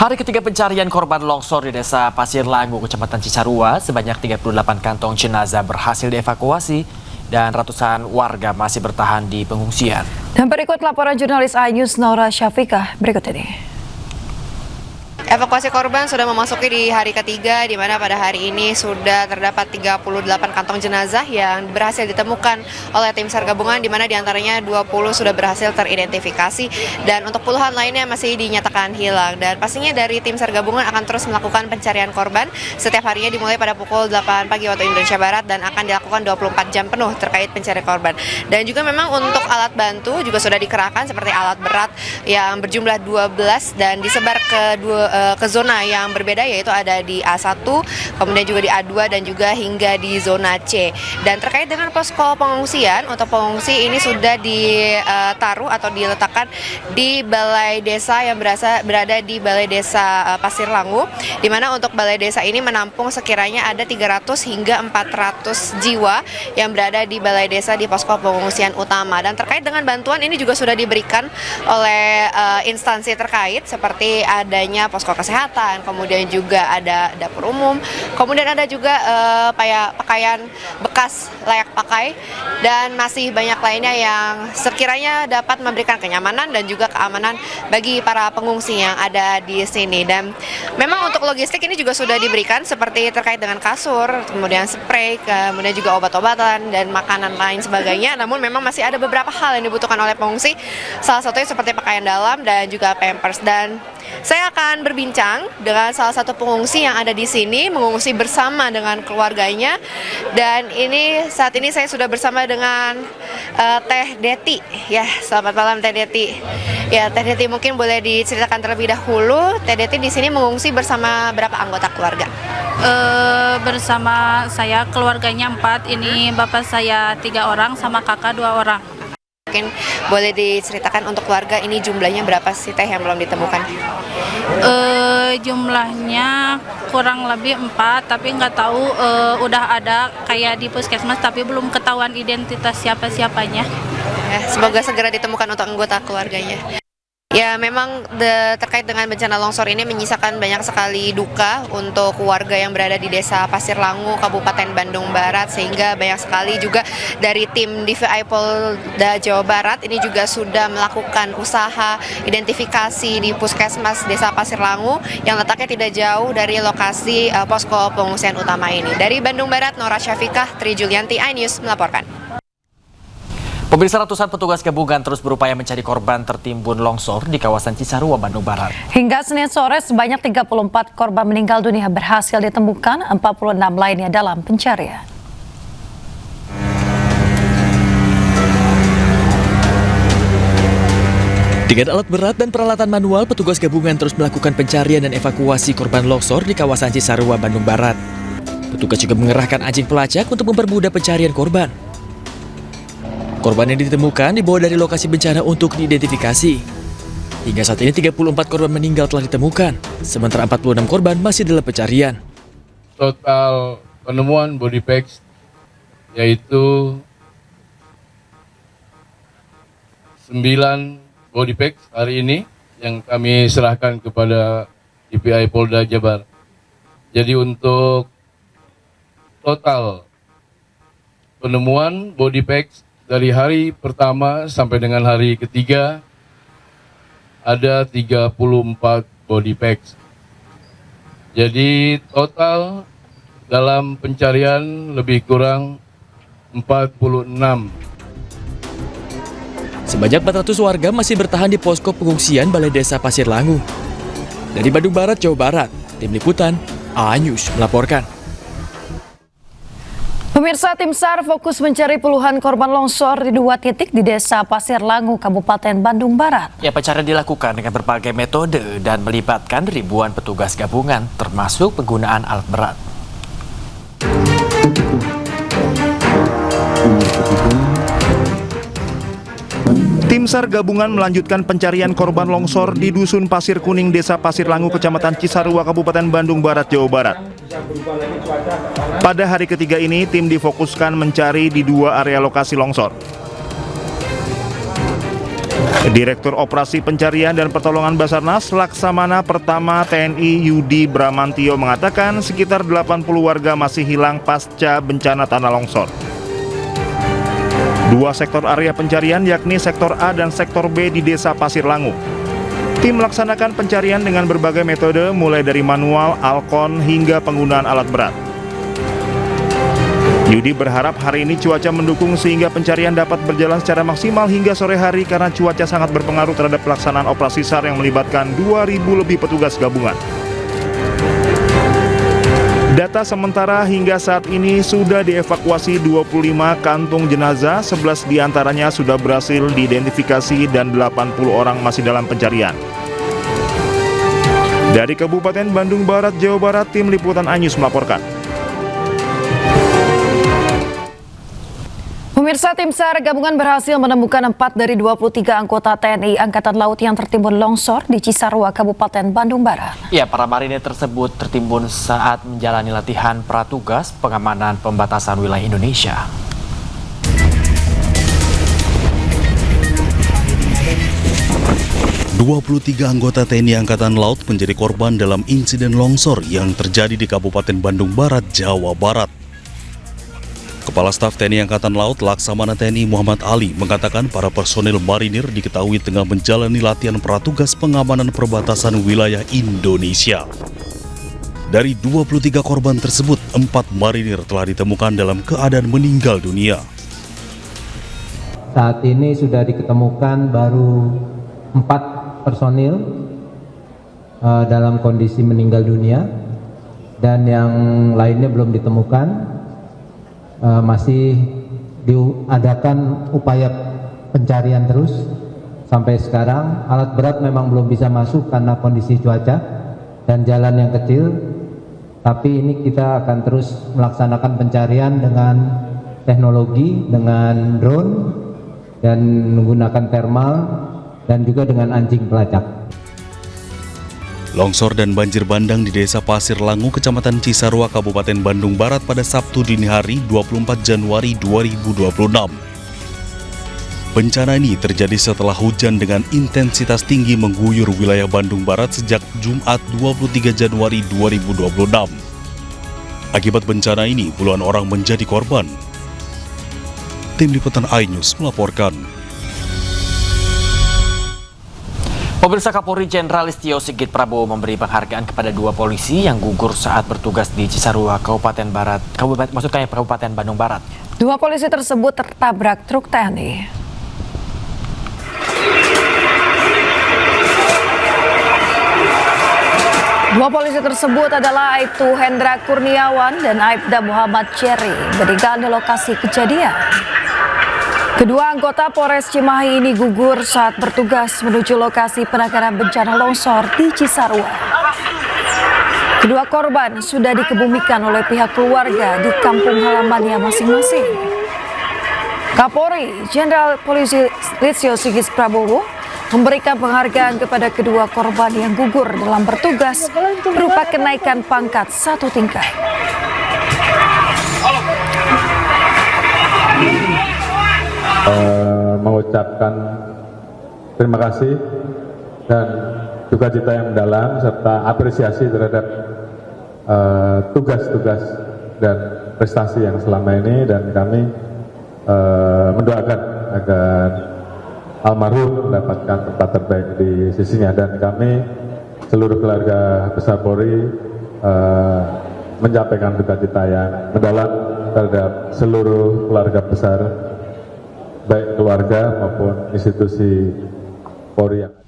Hari ketiga pencarian korban longsor di Desa Pasir Langu, Kecamatan Cisarua, sebanyak 38 kantong jenazah berhasil dievakuasi dan ratusan warga masih bertahan di pengungsian. Dan berikut laporan jurnalis iNews Naura Syafiqah berikut ini. Evakuasi korban sudah memasuki di hari ketiga, di mana pada hari ini sudah terdapat 38 kantong jenazah yang berhasil ditemukan oleh tim SAR gabungan, di mana diantaranya 20 sudah berhasil teridentifikasi dan untuk puluhan lainnya masih dinyatakan hilang. Dan pastinya dari tim SAR gabungan akan terus melakukan pencarian korban setiap harinya dimulai pada pukul 8 pagi waktu Indonesia Barat dan akan dilakukan 24 jam penuh terkait pencarian korban. Dan juga memang untuk alat bantu juga sudah dikerahkan seperti alat berat yang berjumlah 12 dan disebar ke zona yang berbeda, yaitu ada di A1, kemudian juga di A2 dan juga hingga di zona C. Dan terkait dengan posko pengungsian, untuk pengungsi ini sudah ditaruh atau diletakkan di balai desa yang berada di balai desa Pasir Langu, di mana untuk balai desa ini menampung sekiranya ada 300 hingga 400 jiwa yang berada di balai desa di posko pengungsian utama. Dan terkait dengan bantuan ini juga sudah diberikan oleh instansi terkait seperti adanya posko kesehatan, kemudian juga ada dapur umum, kemudian ada juga pakaian bekas layak pakai, dan masih banyak lainnya yang sekiranya dapat memberikan kenyamanan dan juga keamanan bagi para pengungsi yang ada di sini. Dan memang untuk logistik ini juga sudah diberikan seperti terkait dengan kasur, kemudian spray, kemudian juga obat-obatan dan makanan lain sebagainya. Namun memang masih ada beberapa hal yang dibutuhkan oleh pengungsi, salah satunya seperti pakaian dalam dan juga pampers. Dan saya akan berbincang dengan salah satu pengungsi yang ada di sini, mengungsi bersama dengan keluarganya. Dan saat ini saya sudah bersama dengan Teh Deti. Ya, selamat malam Teh Deti. Ya, Teh Deti mungkin boleh diceritakan terlebih dahulu. Teh Deti di sini mengungsi bersama berapa anggota keluarga? Bersama saya keluarganya 4. Ini bapak saya 3 orang sama kakak 2 orang. Mungkin boleh diceritakan untuk keluarga ini jumlahnya berapa sih Teh yang belum ditemukan? Jumlahnya kurang lebih 4, tapi nggak tahu udah ada kayak di puskesmas, tapi belum ketahuan identitas siapa-siapanya. Semoga segera ditemukan untuk anggota keluarganya. Ya, memang terkait dengan bencana longsor ini menyisakan banyak sekali duka untuk warga yang berada di Desa Pasir Langu, Kabupaten Bandung Barat, sehingga banyak sekali juga dari tim DVI Polda Jawa Barat ini juga sudah melakukan usaha identifikasi di Puskesmas Desa Pasir Langu yang letaknya tidak jauh dari lokasi posko pengungsian utama ini. Dari Bandung Barat, Naura Syafiqah, Tri Julianti, iNews melaporkan. Pemirsa, ratusan petugas gabungan terus berupaya mencari korban tertimbun longsor di kawasan Cisarua, Bandung Barat. Hingga Senin sore sebanyak 34 korban meninggal dunia berhasil ditemukan, 46 lainnya dalam pencarian. Dengan alat berat dan peralatan manual, petugas gabungan terus melakukan pencarian dan evakuasi korban longsor di kawasan Cisarua, Bandung Barat. Petugas juga mengerahkan anjing pelacak untuk mempermudah pencarian korban. Korban yang ditemukan dibawa dari lokasi bencana untuk diidentifikasi. Hingga saat ini 34 korban meninggal telah ditemukan, sementara 46 korban masih dalam pencarian. Total penemuan body packs yaitu 9 body packs hari ini yang kami serahkan kepada DVI Polda Jabar. Jadi untuk total penemuan body packs dari hari pertama sampai dengan hari ketiga ada 34 body packs. Jadi total dalam pencarian lebih kurang 46. Sebanyak 400 warga masih bertahan di posko pengungsian Balai Desa Pasir Langu. Dari Bandung Barat, Jawa Barat, Tim Liputan, iNews melaporkan. Pemirsa, tim SAR fokus mencari puluhan korban longsor di 2 titik di Desa Pasir Langu, Kabupaten Bandung Barat. Ya, pencarian dilakukan dengan berbagai metode dan melibatkan ribuan petugas gabungan, termasuk penggunaan alat berat. Tim SAR gabungan melanjutkan pencarian korban longsor di Dusun Pasir Kuning, Desa Pasir Langu, Kecamatan Cisarua, Kabupaten Bandung Barat, Jawa Barat. Pada hari ketiga ini, tim difokuskan mencari di 2 area lokasi longsor. Direktur Operasi Pencarian dan Pertolongan Basarnas Laksamana Pertama TNI Yudi Bramantio mengatakan sekitar 80 warga masih hilang pasca bencana tanah longsor. Dua sektor area pencarian yakni sektor A dan sektor B di Desa Pasir Langu. Tim melaksanakan pencarian dengan berbagai metode mulai dari manual, alkon hingga penggunaan alat berat. Yudi berharap hari ini cuaca mendukung sehingga pencarian dapat berjalan secara maksimal hingga sore hari karena cuaca sangat berpengaruh terhadap pelaksanaan operasi SAR yang melibatkan 2.000 lebih petugas gabungan. Data sementara hingga saat ini sudah dievakuasi 25 kantung jenazah, 11 diantaranya sudah berhasil diidentifikasi dan 80 orang masih dalam pencarian. Dari Kabupaten Bandung Barat, Jawa Barat, Tim Liputan iNews melaporkan. Pemirsa, tim SAR gabungan berhasil menemukan 4 dari 23 anggota TNI Angkatan Laut yang tertimbun longsor di Cisarua, Kabupaten Bandung Barat. Ya, para marinir tersebut tertimbun saat menjalani latihan pratugas pengamanan pembatasan wilayah Indonesia. Tiga anggota TNI Angkatan Laut menjadi korban dalam insiden longsor yang terjadi di Kabupaten Bandung Barat, Jawa Barat. Kepala Staf TNI Angkatan Laut Laksamana TNI Muhammad Ali mengatakan para personil marinir diketahui tengah menjalani latihan pratugas pengamanan perbatasan wilayah Indonesia. Dari 23 korban tersebut, 4 marinir telah ditemukan dalam keadaan meninggal dunia. Saat ini sudah diketemukan baru 4 personil dalam kondisi meninggal dunia dan yang lainnya belum ditemukan. Masih diadakan upaya pencarian terus sampai sekarang. Alat berat memang belum bisa masuk karena kondisi cuaca dan jalan yang kecil, tapi ini kita akan terus melaksanakan pencarian dengan teknologi, dengan drone dan menggunakan thermal dan juga dengan anjing pelacak. Longsor dan banjir bandang di Desa Pasir Langu, Kecamatan Cisarua, Kabupaten Bandung Barat pada Sabtu dini hari 24 Januari 2026. Bencana ini terjadi setelah hujan dengan intensitas tinggi mengguyur wilayah Bandung Barat sejak Jumat 23 Januari 2026. Akibat bencana ini, puluhan orang menjadi korban. Tim Liputan iNews melaporkan. Pemirsa, Kapolri Jenderal Listio Sigit Prabowo memberi penghargaan kepada 2 polisi yang gugur saat bertugas di Cisarua, Kabupaten Bandung Barat. 2 polisi tersebut tertabrak truk TNI. Dua polisi tersebut adalah Aibtu Hendra Kurniawan dan Aibda Muhammad Cherry, meninggal di lokasi kejadian. Kedua anggota Polres Cimahi ini gugur saat bertugas menuju lokasi penanganan bencana longsor di Cisarua. Kedua korban sudah dikebumikan oleh pihak keluarga di kampung halamannya masing-masing. Kapolri Jenderal Polisi Listio Sigit Prabowo memberikan penghargaan kepada kedua korban yang gugur dalam bertugas berupa kenaikan pangkat 1 tingkat. Mengucapkan terima kasih dan duka-cita yang mendalam serta apresiasi terhadap tugas-tugas dan prestasi yang selama ini, dan kami mendoakan agar almarhum mendapatkan tempat terbaik di sisinya, dan kami seluruh keluarga besar Polri menyampaikan duka-cita yang mendalam terhadap seluruh keluarga besar, baik keluarga maupun institusi Polri.